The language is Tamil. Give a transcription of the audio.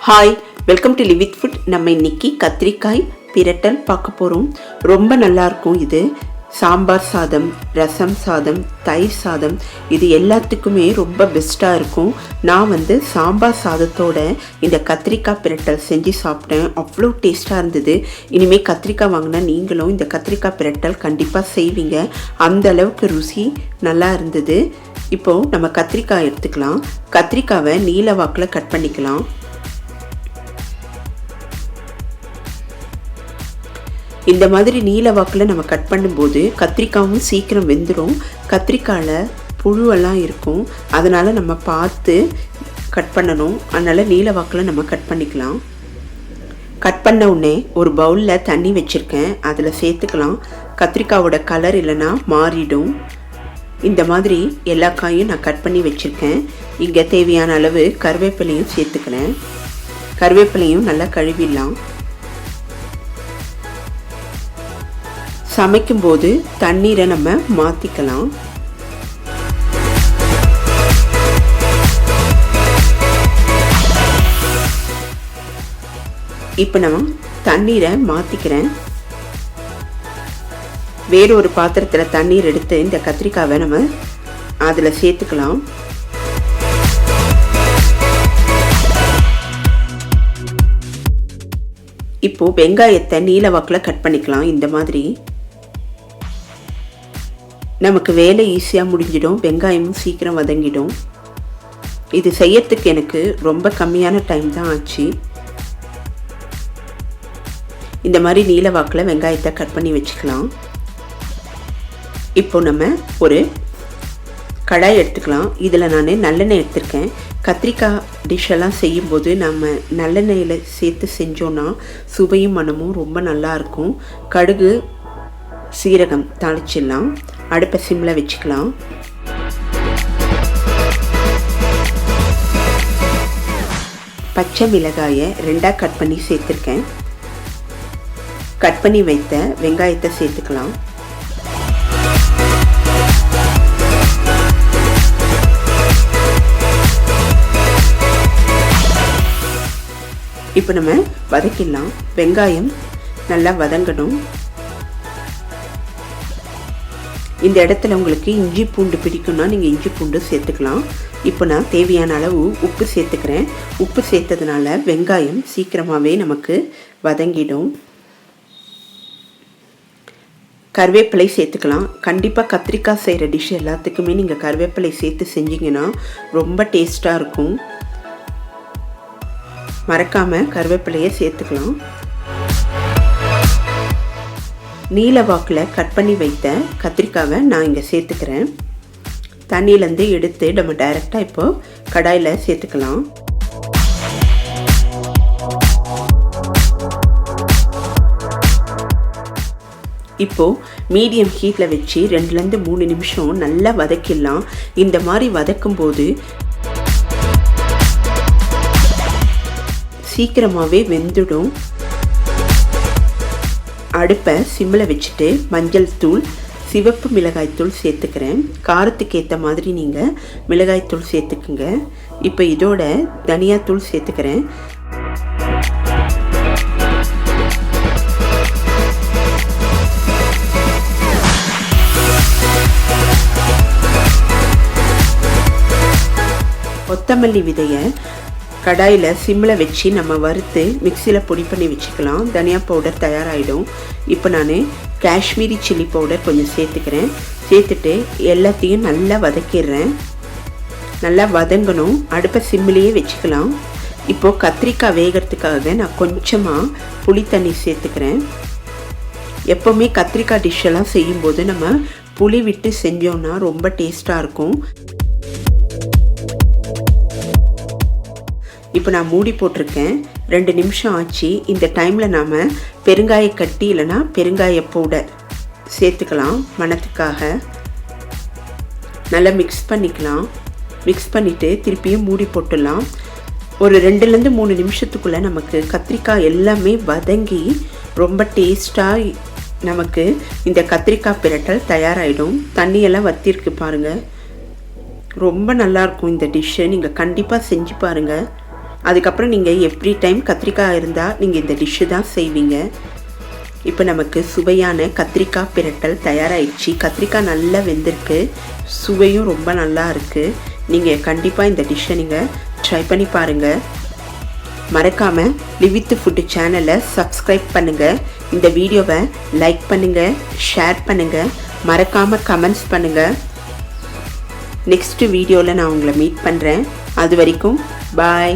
Hi, welcome to live with food. நம்ம இன்னைக்கு கத்திரிக்காய் பிரட்டல் பார்க்க போகிறோம். ரொம்ப நல்லாயிருக்கும். இது சாம்பார் சாதம், ரசம் சாதம், தயிர் சாதம், இது எல்லாத்துக்குமே ரொம்ப பெஸ்ட்டாக இருக்கும். நான் சாம்பார் சாதத்தோட இந்த கத்திரிக்காய் பிரட்டல் செஞ்சு சாப்பிட்டேன். அவ்வளோ டேஸ்ட்டாக இருந்தது. இனிமேல் கத்திரிக்காய் வாங்கினா நீங்களும் இந்த கத்திரிக்காய் பிரட்டல் கண்டிப்பாக செய்வீங்க. அந்த அளவுக்கு ருசி நல்லா இருந்தது. இப்போது நம்ம கத்திரிக்காய் எடுத்துக்கலாம். கத்திரிக்காவை நீல வாக்கில் கட் பண்ணிக்கலாம். இந்த மாதிரி நீல வாக்கில் நம்ம கட் பண்ணும்போது கத்திரிக்காயும் சீக்கிரம் வெந்துடும். கத்திரிக்காயில் புழுவெல்லாம் இருக்கும், அதனால் நம்ம பார்த்து கட் பண்ணணும். அதனால் நீல வாக்கில் நம்ம கட் பண்ணிக்கலாம். கட் பண்ண உடனே ஒரு பவுலில் தண்ணி வச்சுருக்கேன், அதில் சேர்த்துக்கலாம். கத்திரிக்காவோட கலர் இல்லைன்னா மாறிடும். இந்த மாதிரி எல்லா காயும் நான் கட் பண்ணி வச்சுருக்கேன். இங்கே தேவையான அளவு கருவேப்பிலையும் சேர்த்துக்கிறேன். கருவேப்பிலையும் நல்லா கழுவிடலாம். சமைக்கும்போது தண்ணீரை நம்ம மாற்றிக்கலாம். இப்போ நான் தண்ணீரை மாற்றிக்கிறேன். வேறொரு பாத்திரத்தில் தண்ணீர் எடுத்து இந்த கத்திரிக்காவை நம்ம அதில் சேர்த்துக்கலாம். இப்போது வெங்காயத்தை நீல வாக்கில் கட் பண்ணிக்கலாம். இந்த மாதிரி நமக்கு வேலை ஈஸியாக முடிஞ்சிடும். வெங்காயமும் சீக்கிரம் வதங்கிடும். இது செய்யறதுக்கு எனக்கு ரொம்ப கம்மியான டைம் தான் ஆச்சு. இந்த மாதிரி நீல வாக்கில் வெங்காயத்தை கட் பண்ணி வச்சுக்கலாம். இப்போ நம்ம ஒரு கடாய் எடுத்துக்கலாம். இதில் நான் நல்லெண்ணெய் எடுத்திருக்கேன். கத்திரிக்காய் டிஷ்ஷெல்லாம் செய்யும்போது நம்ம நல்லெண்ணெயில் சேர்த்து செஞ்சோன்னா சுவையும் மனமும் ரொம்ப நல்லாயிருக்கும். கடுகு சீரகம் தாளிச்சிடலாம். அடுப்பை சிம்மில் வச்சுக்கலாம். பச்சை மிளகாயை 2ஆக கட் பண்ணி சேர்த்துருக்கேன். கட் பண்ணி வைத்த வெங்காயத்தை சேர்த்துக்கலாம். இப்போ நம்ம வதக்கிடலாம். வெங்காயம் நல்லா வதங்கணும். இந்த இடத்துல உங்களுக்கு இஞ்சி பூண்டு பிடிக்கும்னா நீங்கள் இஞ்சி பூண்டு சேர்த்துக்கலாம். இப்போ நான் தேவையான அளவு உப்பு சேர்த்துக்கிறேன். உப்பு சேர்த்ததுனால வெங்காயம் சீக்கிரமாகவே நமக்கு வதங்கிடும். கருவேப்பிலை சேர்த்துக்கலாம். கண்டிப்பாக கத்திரிக்காய் செய்கிற டிஷ் எல்லாத்துக்குமே நீங்கள் கருவேப்பிலை சேர்த்து செஞ்சிங்கன்னா ரொம்ப டேஸ்ட்டாக இருக்கும். மறக்காமல் கருவேப்பிலையை சேர்த்துக்கலாம். நீல வாக்கில் கட் பண்ணி வைத்த கத்திரிக்காவை நான் இங்கே சேர்த்துக்கிறேன். தண்ணியிலேருந்து எடுத்து நம்ம டைரெக்டாக இப்போது கடாயில் சேர்த்துக்கலாம். இப்போது மீடியம் ஹீட்டில் வச்சு 2-3 நிமிஷம் நல்லா வதக்கிடலாம். இந்த மாதிரி வதக்கும்போது சீக்கிரமாகவே வெந்துடும். அடுப்பை சிம்மில் வச்சுட்டு மஞ்சள் தூள், சிவப்பு மிளகாய்த்தூள் சேர்த்துக்கிறேன். காரத்துக்கு ஏற்ற மாதிரி நீங்கள் மிளகாய்த்தூள் சேர்த்துக்குங்க. இப்போ இதோட தனியாத்தூள் சேர்த்துக்கிறேன். கொத்தமல்லி விதையை கடாயில் சிம்மில் வச்சு நம்ம வறுத்து மிக்சியில் பொடி பண்ணி வச்சுக்கலாம். தனியா பவுடர் தயாராகிடும். இப்போ நான் காஷ்மீரி சில்லி பவுடர் கொஞ்சம் சேர்த்துக்கிறேன். சேர்த்துட்டு எல்லாத்தையும் நல்லா வதக்கிடுறேன். நல்லா வதங்கணும். அடுப்பை சிம்மிலேயே வச்சுக்கலாம். இப்போது கத்திரிக்காய் வேகிறதுக்காக நான் கொஞ்சமாக புளி தண்ணி சேர்த்துக்கிறேன். எப்போவுமே கத்திரிக்காய் டிஷ்ஷெல்லாம் செய்யும்போது நம்ம புளி விட்டு செஞ்சோன்னா ரொம்ப டேஸ்ட்டாக இருக்கும். இப்போ நான் மூடி போட்டிருக்கேன். 2 நிமிஷம் ஆச்சு. இந்த டைமில் நாம் பெருங்காய கட்டி இல்லைன்னா பெருங்காய பவுடர் சேர்த்துக்கலாம். மணத்துக்காக நல்லா மிக்ஸ் பண்ணிக்கலாம். மிக்ஸ் பண்ணிவிட்டு திருப்பியும் மூடி போட்டுடலாம். ஒரு 2-3 நிமிஷத்துக்குள்ளே நமக்கு கத்திரிக்காய் எல்லாமே வதங்கி ரொம்ப டேஸ்ட்டாக நமக்கு இந்த கத்திரிக்காய் பிரட்டல் தயாராகிடும். தண்ணியெல்லாம் வற்றிருக்கு பாருங்கள். ரொம்ப நல்லாயிருக்கும் இந்த டிஷ்ஷு. நீங்கள் கண்டிப்பாக செஞ்சு பாருங்கள். அதுக்கப்புறம் நீங்கள் எவ்ரி டைம் கத்திரிக்காய் இருந்தால் நீங்கள் இந்த டிஷ்ஷு தான் செய்வீங்க. இப்போ நமக்கு சுவையான கத்திரிக்காய் பிரட்டல் தயாராகிடுச்சு. கத்திரிக்காய் நல்லா வெந்திருக்கு, சுவையும் ரொம்ப நல்லா இருக்குது. நீங்கள் கண்டிப்பாக இந்த டிஷ்ஷை நீங்கள் ட்ரை பண்ணி பாருங்கள். மறக்காமல் லிவ் வித் ஃபுட் சேனலை சப்ஸ்கிரைப் பண்ணுங்கள். இந்த வீடியோவை லைக் பண்ணுங்கள், ஷேர் பண்ணுங்கள், மறக்காமல் கமெண்ட்ஸ் பண்ணுங்கள். நெக்ஸ்ட் வீடியோவில் நான் உங்களை மீட் பண்ணுறேன். அது வரைக்கும் பாய்.